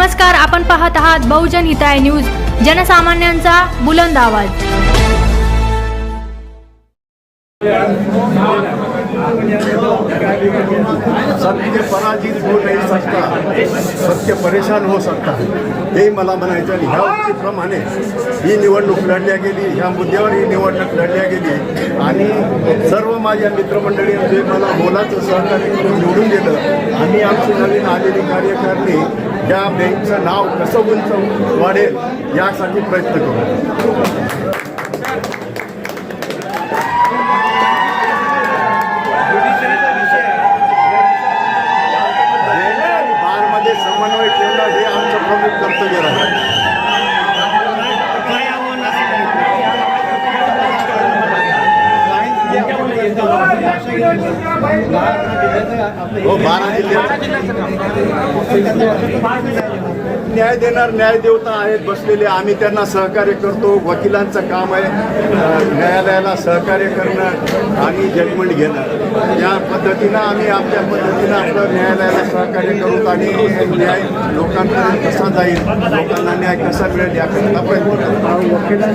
नमस्कार, आपण पाहत आहात बहुजन हिताय न्यूज, जनसामान्यांचा बुलंद आवाज। सत्य पराजित हो नहीं सकता, सत्य परेशान हो सकता, हे मला म्हणायचं। आणि ह्या उक्तीप्रमाणे ही निवडणूक लढल्या गेली, ह्या मुद्द्यावर ही निवडणूक लढल्या गेली आणि सर्व माझ्या मित्रमंडळींनी जे मला मोलाचं सहकार्य करून निवडून दिलं। आम्ही आमची नवीन आलेली कार्यकारिणी या बँकचं नाव कसं उंच वाढेल यासाठी प्रयत्न करू। समन्वय ठेवणं हे आमचं प्रमुख कर्तव्य आहे। हो, 12 जिल्ह्यात न्याय देणार न्यायदेवता आहेत बसलेले, आम्ही त्यांना सहकार्य करतो। वकिलांचं काम आहे न्यायालयाला सहकार्य करणं आणि जजमेंट घेणं। या पद्धतीनं आम्ही आपल्या पद्धतीनं आपलं न्यायालयाला सहकार्य करू आणि न्याय लोकांपर्यंत कसा जाईल, लोकांना न्याय कसा मिळेल याकरता प्रयत्न करतो।